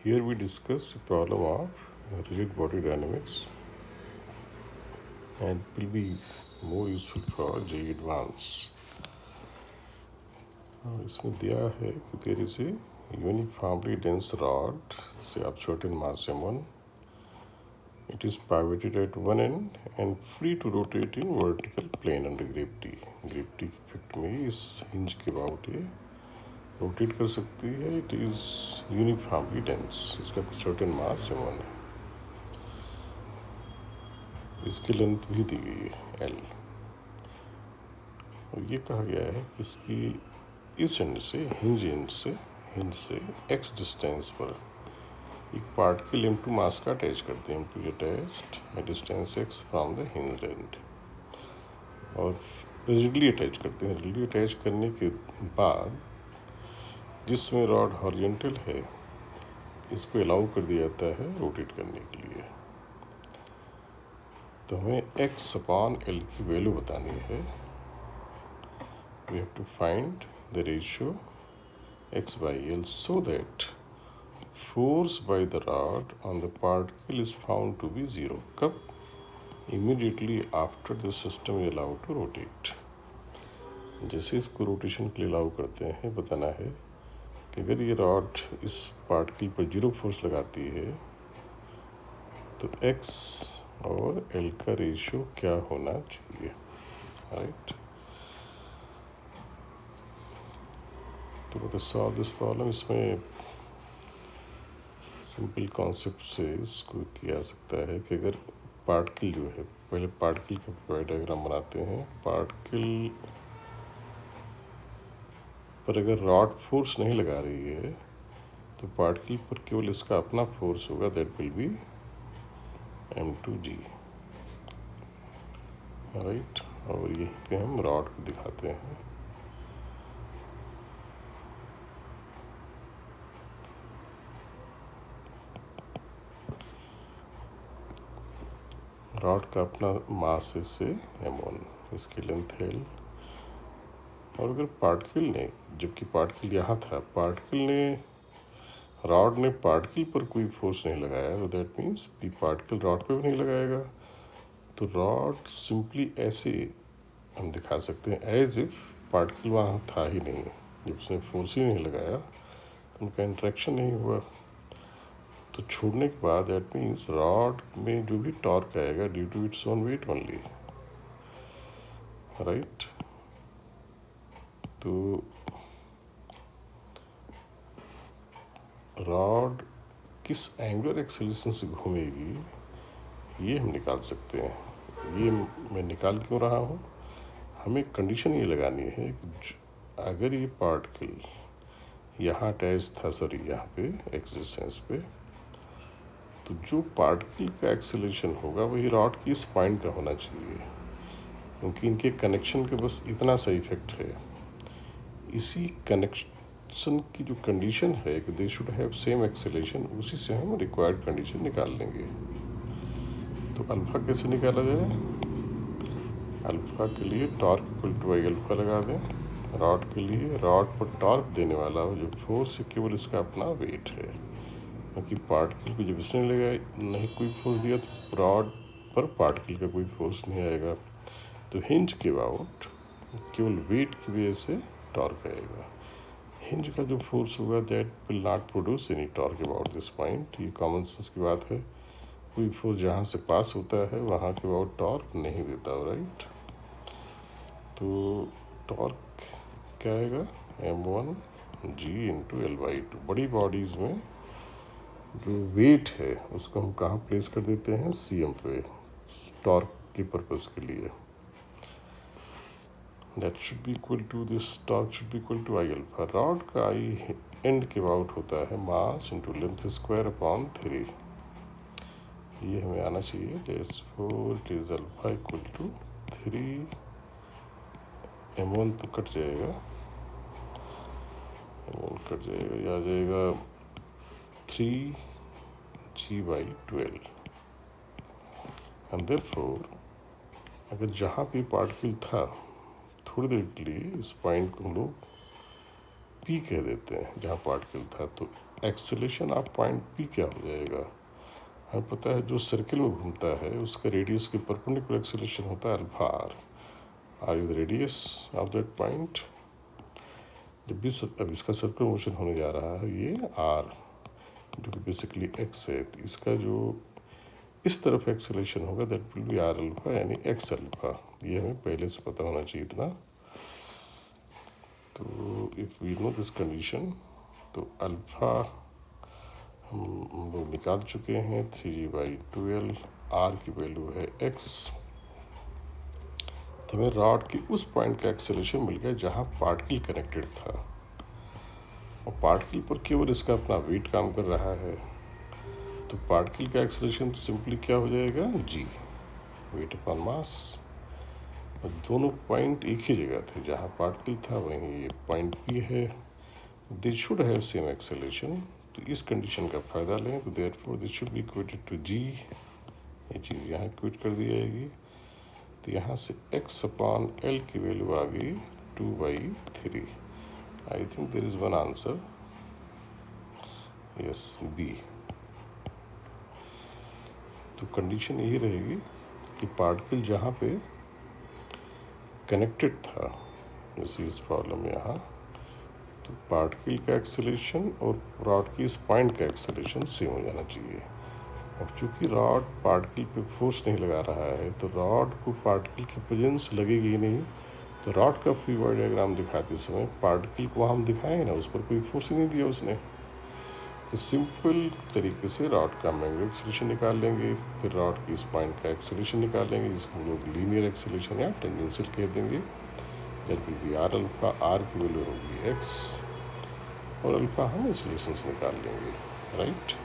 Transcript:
Here we discuss the problem of rigid body dynamics and will be more useful for JEE Advance. इसमें दिया है कि there is a uniformly dense rod, say of certain mass m1. It is pivoted at one end and free to rotate in vertical plane under gravity. Gravity के effect में इस hinge के about ये rotate कर सकती है. It is uniformly dense. इसका कुछ सर्टेन मास m1 है. इसकी लेंथ भी दी गई है l. और ये कहा गया है कि इसकी इस एंड से हिंज से x डिस्टेंस पर एक पार्टिकल m2 मास का अटैच करते हैं. m2 attached distance x from the hinge and और रिजिडली अटैच करते हैं. रिजिडली अटैच करने के बाद जिसमें रॉड हॉरिजॉन्टल है इसको अलाउ कर दिया जाता है रोटेट करने के लिए. तो हमें x अपॉन l की वैल्यू बतानी है. We have to find the ratio x by l so that force by the rod on the particle is found to be zero. कब? Immediately after the system is allowed to rotate. जैसे इसको rotation के लिए allow करते हैं बताना है कि अगर ये रॉड इस पार्टिकल पर जीरो फोर्स लगाती है तो x और l का रेशियो क्या होना चाहिए. राइट. तो let us solve this problem. इसमें सिंपल कॉन्सेप्ट से इसको किया जा सकता है कि अगर पार्टिकल जो है, पहले पार्टिकल का पाई डायग्राम बनाते हैं. पार्टिकल पर अगर रॉड फोर्स नहीं लगा रही है तो पार्टिकल पर केवल इसका अपना फोर्स होगा. That will B m2g. Right. और यहीं पे हम रॉड को दिखाते हैं. रॉड का अपना मास से m1, इसकी लेंथ है l. और अगर पार्टिकल ने, जबकि पार्टिकल यहाँ था, पार्टिकल ने रॉड ने पार्टिकल पर कोई फोर्स नहीं लगाया तो दैट मीन्स भी पार्टिकल रॉड पे भी नहीं लगाएगा. तो रॉड सिंपली ऐसे हम दिखा सकते हैं एज इफ पार्टिकल वहाँ था ही नहीं. जब उसने फोर्स ही नहीं लगाया उनका इंट्रैक्शन नहीं हुआ. तो छोड़ने के बाद दैट मीन्स रॉड में जो भी टॉर्क आएगा due to its own weight only. Right. तो रॉड किस एंगुलर एक्सेलरेशन से घूमेगी ये हम निकाल सकते हैं. ये मैं निकाल क्यों रहा हूँ, हमें कंडीशन ये लगानी है कि अगर ये पार्टिकल यहाँ अटैच था, सॉरी यहाँ पे एक्स डिस्टेंस पे, तो जो पार्टिकल का एक्सेलरेशन होगा वही रॉड की इस पॉइंट का होना चाहिए. क्योंकि इनके कनेक्शन का बस इतना सा इफेक्ट है. इसी कनेक्शन की जो कंडीशन है कि दे शुड हैव सेम एक्सेलरेशन, उसी से हम रिक्वायर्ड कंडीशन निकाल लेंगे. तो अल्फ़ा कैसे निकाला जाए. अल्फ़ा के लिए torque equal to I alpha लगा दें. रॉड के लिए रॉड पर टॉर्क देने वाला जो फोर्स है केवल इसका अपना वेट है. क्योंकि पार्टिकल को जब इसने लगा नहीं कोई फोर्स दिया तो रॉड पर पार्टिकल का कोई फोर्स नहीं आएगा. तो हिंज के अबाउट केवल वेट की वजह से टॉर्क आएगा. हिंज का जो फोर्स होगा that will not produce any torque about this point. ये कॉमन सेंस की बात है. कोई फोर्स जहाँ से पास होता है वहाँ के अबाउट टॉर्क नहीं देता. राइट. तो टॉर्क क्या आएगा m1g इंटू l/2. बड़ी बॉडीज़ में जो वेट है उसको हम कहाँ प्लेस कर देते हैं, cm पे, टॉर्क के पर्पज़ के लिए. That should be equal to this torque should be equal to I alpha. Rod का आई एंड के अबाउट होता है mass into length square upon 3. ये हमें आना चाहिए. That's for it is alpha equal to 3. m1 तो कट जाएगा, m1 कट जाएगा, ये आ जाएगा 3g/12. एंड देयरफॉर अगर जहाँ पे पार्टिकल था थोड़ी देर के लिए इस पॉइंट को हम लोग P कह देते हैं जहाँ पार्टिकल था. तो एक्सेलेरेशन ऑफ पॉइंट पी क्या हो जाएगा? हमें पता है जो सर्किल में घूमता है उसका रेडियस के परपेंडिकुलर एक्सेलेरेशन होता है alpha r is the radius of that point. जब भी अब इसका सर्कुलर मोशन होने जा रहा है ये आर जो कि बेसिकली एक्स है, तो इसका जो इस तरफ एक्सेलेरेशन होगा that will be r alpha यानी एक्स अल्फा। ये हमें पहले से पता होना चाहिए इतना। तो if we know this condition तो अल्फा हम लोग निकाल चुके हैं 3/12 आर की वैल्यू है एक्स। तो हमें रॉड की उस पॉइंट का एक्सेलेरेशन मिल गया जहाँ पार्टिकल कनेक्टेड था, और पार्टिकल पर केवल इसका अपना वेट काम कर रहा है। तो पार्टिकल का एक्सेलेरेशन तो सिंपली क्या हो जाएगा, जी, वेट अपॉन मास। और दोनों पॉइंट एक ही जगह थे, जहाँ पार्टिकल था वहीं ये पॉइंट भी है। They should have same acceleration. तो इस कंडीशन का फ़ायदा लें तो therefore this should be equated to g. ये चीज़ यहाँ इक्वेट कर दी जाएगी। तो यहाँ से x अपॉन एल की वैल्यू आ गई 2/3। I think there is one answer, yes, b. तो कंडीशन यही रहेगी कि पार्टिकल जहाँ पे कनेक्टेड था, जैसे इस प्रॉब्लम में यहाँ, तो पार्टिकल का एक्सेलेरेशन और रॉड की इस पॉइंट का एक्सेलेरेशन सेम हो जाना चाहिए। और चूँकि रॉड पार्टिकल पे फोर्स नहीं लगा रहा है तो रॉड को पार्टिकल की प्रेजेंस लगेगी ही नहीं। तो रॉड का फ्री बॉडी डायग्राम दिखाते समय पार्टिकल को हम दिखाएंगे ना, उस पर कोई फोर्स ही नहीं दिया उसने। तो सिंपल तरीके से रॉड का हम एंगुलर एक्सेलरेशन निकाल लेंगे, फिर रॉड की इस पॉइंट का एक्सेलरेशन निकाल लेंगे, जिसको हम लोग लीनियर एक्सेलरेशन या टेंजेंशियल कह देंगे। That will be r alpha. R की वैल्यू होगी एक्स और अल्फा हम एक्सेलरेशन निकाल लेंगे, राइट।